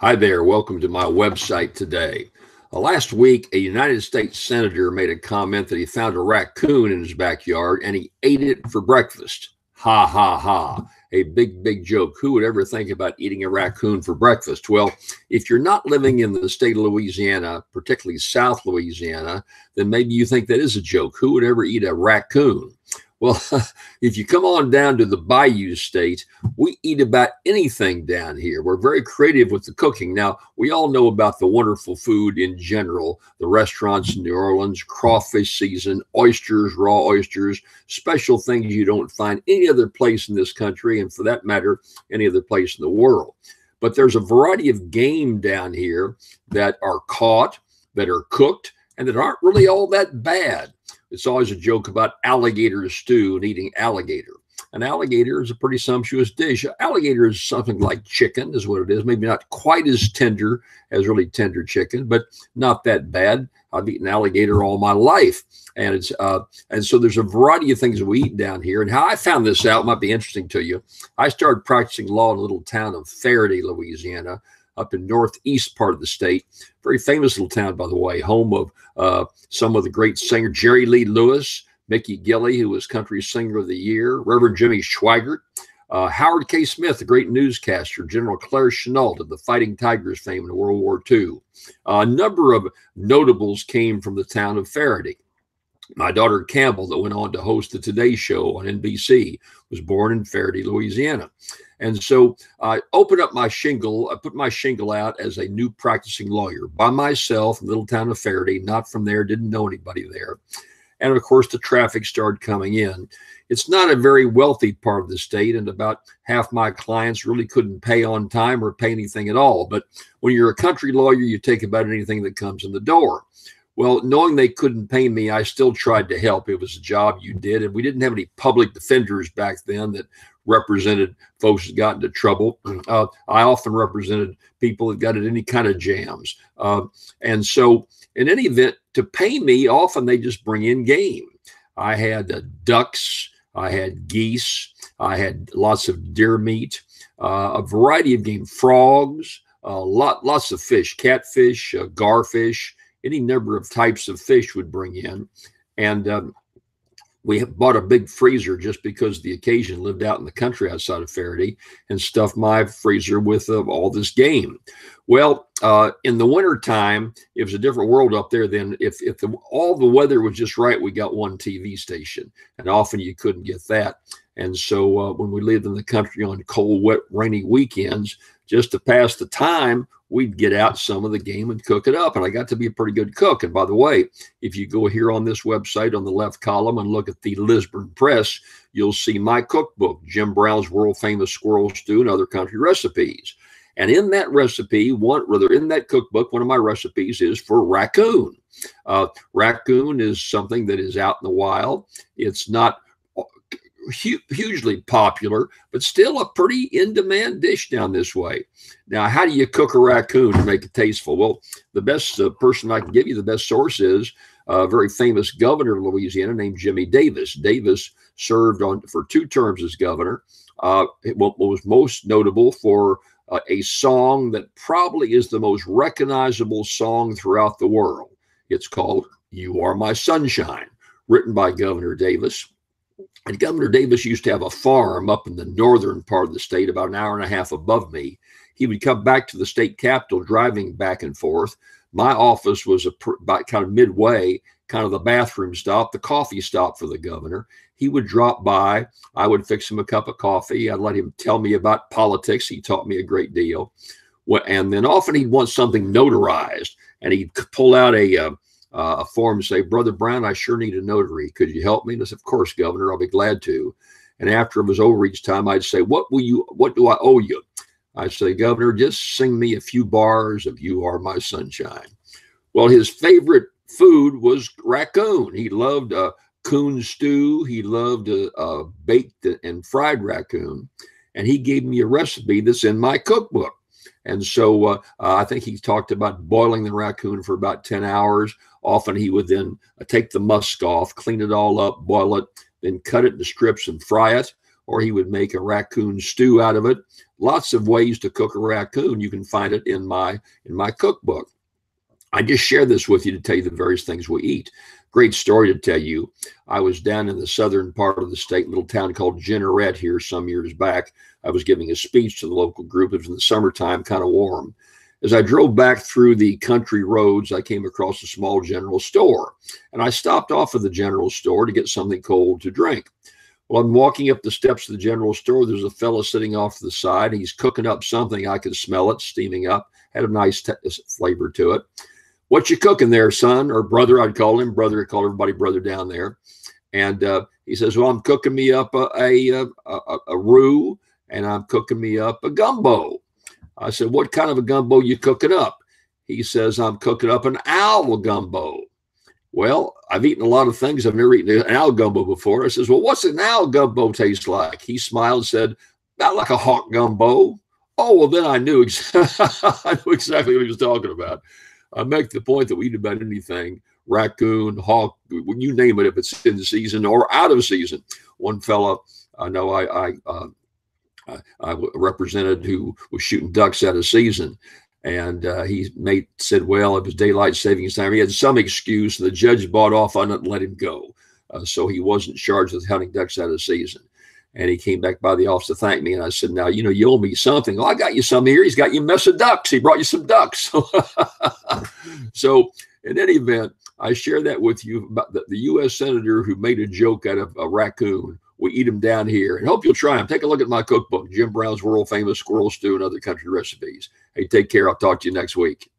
Hi there. Welcome to my website today. Last week, a United States senator made a comment that he found a raccoon in his backyard and he ate it for breakfast. Ha ha ha. A big, big joke. Who would ever think about eating a raccoon for breakfast? Well, if you're not living in the state of Louisiana, particularly South Louisiana, then maybe you think that is a joke. Who would ever eat a raccoon? Well, if you come on down to the Bayou State, we eat about anything down here. We're very creative with the cooking. Now, we all know about the wonderful food in general, the restaurants in New Orleans, crawfish season, oysters, raw oysters, special things you don't find any other place in this country, and for that matter, any other place in the world. But there's a variety of game down here that are caught, that are cooked, and that aren't really all that bad. It's always a joke about alligator stew and eating alligator. An alligator is a pretty sumptuous dish. Alligator is something like chicken is what it is. Maybe not quite as tender as really tender chicken, but not that bad. I've eaten alligator all my life. And so there's a variety of things that we eat down here. And how I found this out might be interesting to you. I started practicing law in a little town of Faraday, Louisiana, up in northeast part of the state. Very famous little town, by the way, home of some of the great singer Jerry Lee Lewis, Mickey Gilley, who was Country Singer of the Year, Reverend Jimmy Schweigert, Howard K. Smith, the great newscaster, General Claire Chennault of the Fighting Tigers fame in World War II. A number of notables came from the town of Faraday. My daughter Campbell, that went on to host the Today Show on NBC, was born in Faraday, Louisiana. And so I opened up my shingle. I put my shingle out as a new practicing lawyer by myself in the little town of Faraday, not from there, didn't know anybody there. And of course, the traffic started coming in. It's not a very wealthy part of the state, and about half my clients really couldn't pay on time or pay anything at all. But when you're a country lawyer, you take about anything that comes in the door. Well, knowing they couldn't pay me, I still tried to help. It was a job you did, and we didn't have any public defenders back then that represented folks that got into trouble. I often represented people that got in any kind of jams. And so in any event, to pay me, often they just bring in game. I had ducks, I had geese, I had lots of deer meat, a variety of game, frogs, lots of fish, catfish, garfish, any number of types of fish would bring in. And we bought a big freezer just because the occasion, lived out in the country outside of Faraday, and stuffed my freezer with all this game. Well, in the wintertime, it was a different world up there. Then if all the weather was just right, we got one TV station, and often you couldn't get that. And so when we lived in the country on cold, wet, rainy weekends, just to pass the time, we'd get out some of the game and cook it up. And I got to be a pretty good cook. And by the way, if you go here on this website on the left column and look at the Lisburn Press, you'll see my cookbook, Jim Brown's World Famous Squirrel Stew and Other Country Recipes. And in that recipe, in that cookbook, one of my recipes is for raccoon. Raccoon is something that is out in the wild. It's not hugely popular, but still a pretty in-demand dish down this way. Now, how do you cook a raccoon to make it tasteful? Well, the best person I can give you, the best source is a very famous governor of Louisiana named Jimmy Davis. Davis served for 2 terms as governor. What was most notable for a song that probably is the most recognizable song throughout the world. It's called "You Are My Sunshine," written by Governor Davis. And Governor Davis used to have a farm up in the northern part of the state, about an hour and a half above me. He would come back to the state capitol driving back and forth. My office was about kind of midway, kind of the bathroom stop, the coffee stop for the governor. He would drop by. I would fix him a cup of coffee. I'd let him tell me about politics. He taught me a great deal. And then often he'd want something notarized, and he'd pull out a form and say, "Brother Brown, I sure need a notary. Could you help me?" And I said, "Of course, Governor, I'll be glad to." And after it was over each time, I'd say, what do I owe you?" I'd say, "Governor, just sing me a few bars of 'You Are My Sunshine.'" Well, his favorite food was raccoon. He loved coon stew. He loved baked and fried raccoon. And he gave me a recipe that's in my cookbook. And so I think he talked about boiling the raccoon for about 10 hours. Often he would then take the musk off, clean it all up, boil it, then cut it into strips and fry it. or he would make a raccoon stew out of it. Lots of ways to cook a raccoon. You can find it in my cookbook. I just share this with you to tell you the various things we eat. Great story to tell you. I was down in the southern part of the state, little town called Jeanerette here some years back. I was giving a speech to the local group. It was in the summertime, kind of warm. As I drove back through the country roads, I came across a small general store, and I stopped off at the general store to get something cold to drink. Well, I'm walking up the steps of the general store. There's a fella sitting off to the side. He's cooking up something. I could smell it steaming up. Had a nice flavor to it. What you cooking there, son? Or brother, I'd call him. Brother, I'd call everybody brother down there. And he says, well, I'm cooking me up a roux, and I'm cooking me up a gumbo. I said, what kind of a gumbo you cooking up? He says, I'm cooking up an owl gumbo. Well, I've eaten a lot of things. I've never eaten an owl gumbo before. I says, well, what's an owl gumbo taste like? He smiled and said, about like a hawk gumbo. Oh, well, then I knew exactly what he was talking about. I make the point that we eat about anything, raccoon, hawk, you name it, if it's in the season or out of season. One fella I know I represented who was shooting ducks out of season. And he said, well, it was daylight savings time. He had some excuse, and the judge bought off on it and let him go. So he wasn't charged with hunting ducks out of season. And he came back by the office to thank me. And I said, now, you owe me something. Oh, I got you some here. He's got you a mess of ducks. He brought you some ducks. So in any event, I share that with you about the U.S. Senator who made a joke out of a raccoon. We eat them down here, and hope you'll try them. Take a look at my cookbook, Jim Brown's World Famous Squirrel Stew and Other Country Recipes. Hey, take care. I'll talk to you next week.